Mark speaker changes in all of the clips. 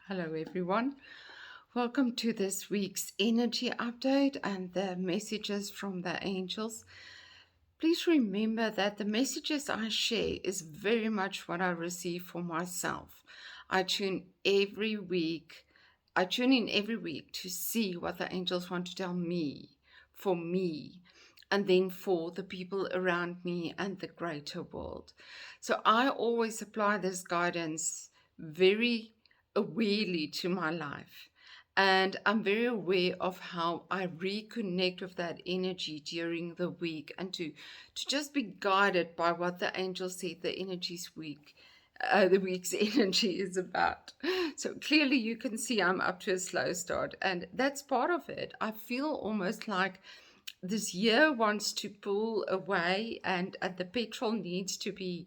Speaker 1: Hello, everyone. Welcome to this week's energy update and the messages from the angels. Please remember that the messages I share is very much what I receive for myself. I tune every week. I tune in every week to see what the angels want to tell me, for me, and then for the people around me and the greater world. So I always apply this guidance very awarely to my life. And I'm very aware of how I reconnect with that energy during the week and to just be guided by what the angels said the week's energy is about. So clearly you can see I'm up to a slow start, and that's part of it. I feel almost like this year wants to pull away, and the petrol needs to be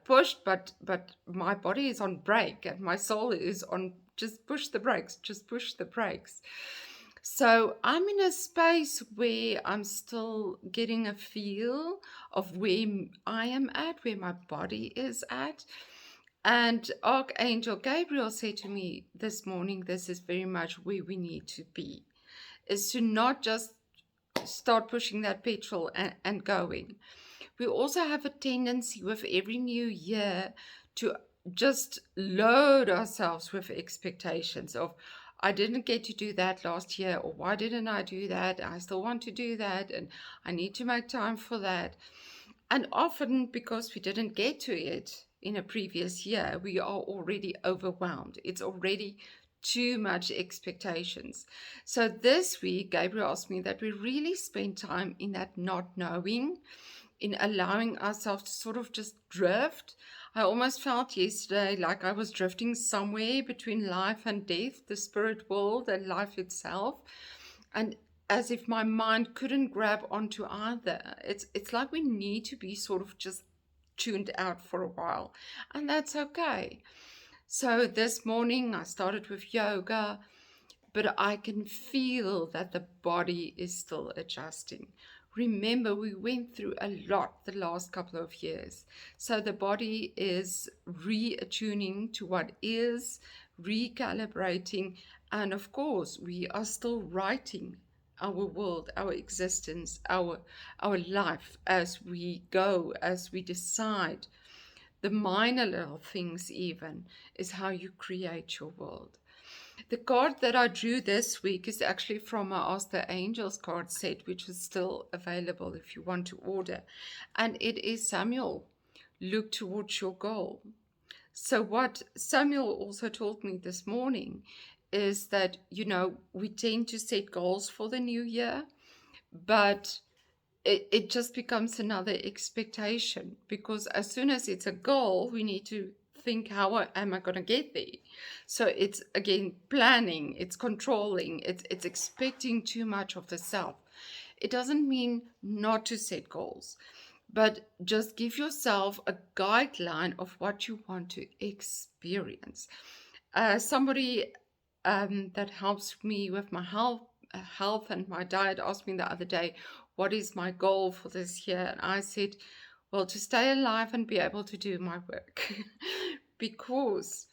Speaker 1: pushed, but my body is on brake and my soul is on just push the brakes, just push the brakes. So I'm in a space where I'm still getting a feel of where I am at, where my body is at. And Archangel Gabriel said to me this morning, this is very much where we need to be, is to not just start pushing that petrol and going. We also have a tendency with every new year to just load ourselves with expectations of, I didn't get to do that last year, or why didn't I do that? I still want to do that, and I need to make time for that. And often, because we didn't get to it in a previous year, we are already overwhelmed. It's already too much expectations. So this week, Gabriel asked me that we really spend time in that not knowing, in allowing ourselves to sort of just drift. I almost felt yesterday like I was drifting somewhere between life and death, the spirit world and life itself. And as if my mind couldn't grab onto either. It's like we need to be sort of just tuned out for a while, and that's okay. So this morning I started with yoga, but I can feel that the body is still adjusting. Remember, we went through a lot the last couple of years. So the body is reattuning to what is, recalibrating, and of course, we are still writing our world, our existence, our life as we go, as we decide. The minor little things even is how you create your world. The card that I drew this week is actually from my Ask the Angels card set, which is still available if you want to order. And it is Samuel, look towards your goal. So what Samuel also told me this morning is that, we tend to set goals for the new year, but it just becomes another expectation, because as soon as it's a goal, we need to think, how am I going to get there? So it's again planning, it's controlling, it's expecting too much of the self. It doesn't mean not to set goals, but just give yourself a guideline of what you want to experience. Somebody that helps me with my health and my diet asked me the other day, what is my goal for this year? And I said, well, to stay alive and be able to do my work. Because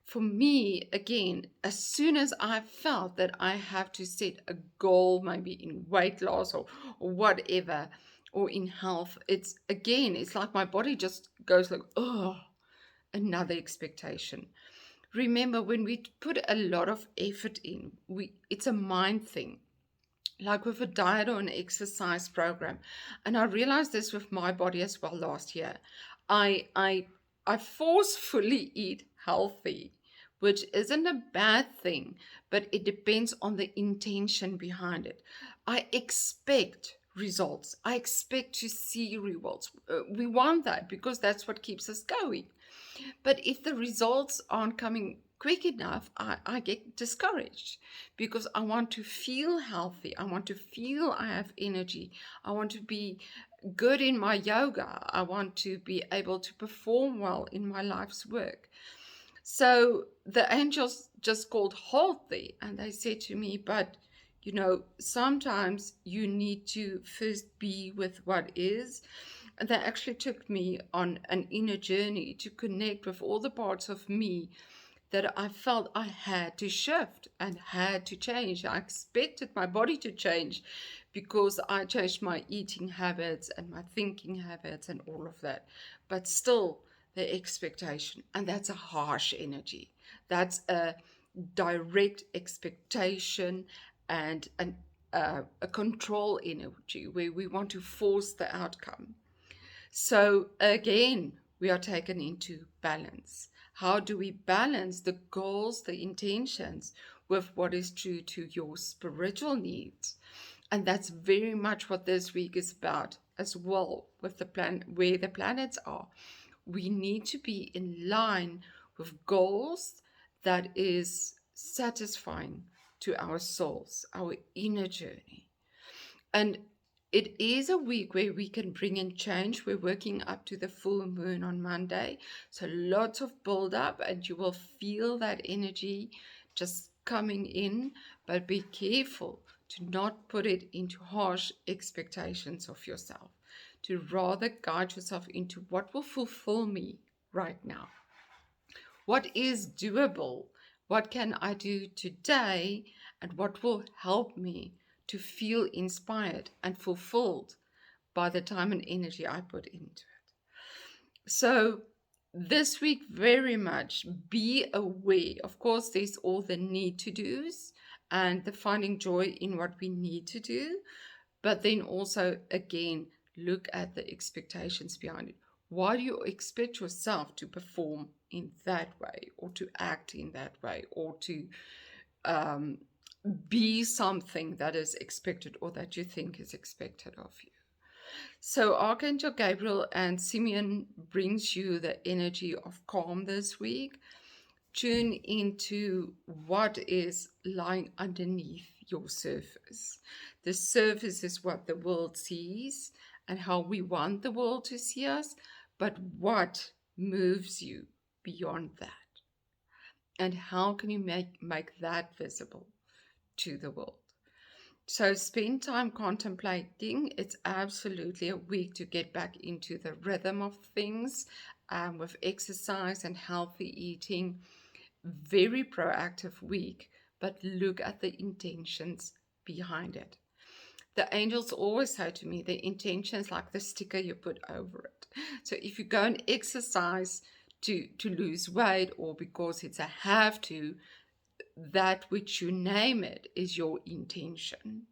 Speaker 1: for me, again, as soon as I felt that I have to set a goal, maybe in weight loss or whatever, or in health, it's like my body just goes like, oh, another expectation. Remember, when we put a lot of effort in, it's a mind thing, like with a diet or an exercise program. And I realized this with my body as well last year. I forcefully eat healthy, which isn't a bad thing, but it depends on the intention behind it. I expect results. I expect to see results. We want that because that's what keeps us going. But if the results aren't coming quick enough, I get discouraged, because I want to feel healthy. I want to feel I have energy. I want to be good in my yoga. I want to be able to perform well in my life's work. So the angels just called halt there, and they said to me, but sometimes you need to first be with what is. And they actually took me on an inner journey to connect with all the parts of me that I felt I had to shift and had to change. I expected my body to change because I changed my eating habits and my thinking habits and all of that. But still, the expectation, and that's a harsh energy. That's a direct expectation and a control energy where we want to force the outcome. So again, we are taken into balance. How do we balance the goals, the intentions with what is true to your spiritual needs? And that's very much what this week is about as well, with the plan where the planets are. We need to be in line with goals that is satisfying to our souls, our inner journey. And it is a week where we can bring in change. We're working up to the full moon on Monday. So lots of build up, and you will feel that energy just coming in. But be careful to not put it into harsh expectations of yourself, to rather guide yourself into what will fulfill me right now. What is doable? What can I do today? And what will help me to feel inspired and fulfilled by the time and energy I put into it? So, this week, very much be aware. Of course, there's all the need to do's and the finding joy in what we need to do. But then also, again, look at the expectations behind it. Why do you expect yourself to perform in that way, or to act in that way, or to be something that is expected or that you think is expected of you? So Archangel Gabriel and Simeon brings you the energy of calm this week. Tune into what is lying underneath your surface. The surface is what the world sees and how we want the world to see us, but what moves you beyond that? And how can you make that visible to the world? So spend time contemplating. It's absolutely a week to get back into the rhythm of things, with exercise and healthy eating. Very proactive week, but look at the intentions behind it. The angels always say to me, the intention is like the sticker you put over it. So if you go and exercise to lose weight, or because it's a have to, that which you name it is your intention.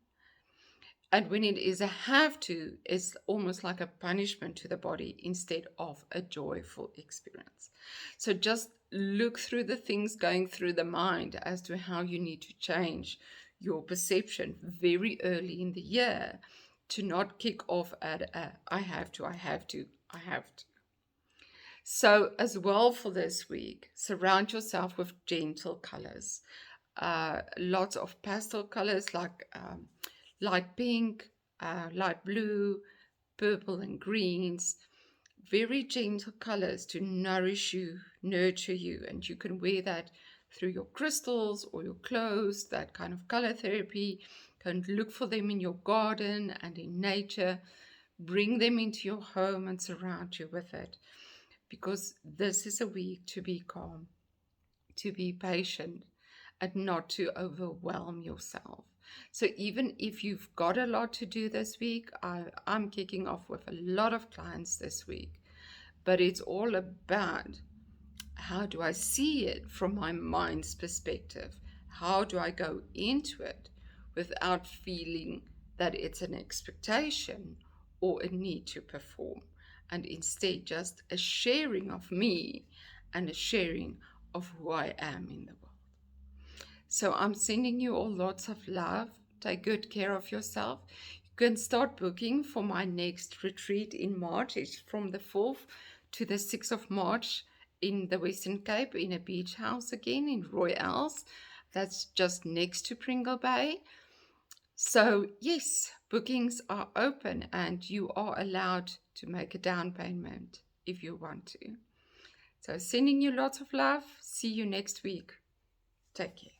Speaker 1: And when it is a have to, it's almost like a punishment to the body instead of a joyful experience. So just look through the things going through the mind as to how you need to change your perception very early in the year, to not kick off at I have to. So as well for this week, surround yourself with gentle colors. Lots of pastel colors like light pink, light blue, purple and greens. Very gentle colors to nourish you, nurture you, and you can wear that through your crystals or your clothes, that kind of color therapy. Can look for them in your garden and in nature. Bring them into your home and surround you with it, because this is a week to be calm, to be patient, and not to overwhelm yourself. So even if you've got a lot to do this week, I'm kicking off with a lot of clients this week, but it's all about, how do I see it from my mind's perspective? How do I go into it without feeling that it's an expectation or a need to perform, and instead just a sharing of me and a sharing of who I am in the world. So I'm sending you all lots of love. Take good care of yourself. You can start booking for my next retreat in March. It's from the 4th to the 6th of March in the Western Cape, in a beach house again in Royals. That's just next to Pringle Bay. So yes, bookings are open and you are allowed to make a down payment if you want to. So sending you lots of love. See you next week. Take care.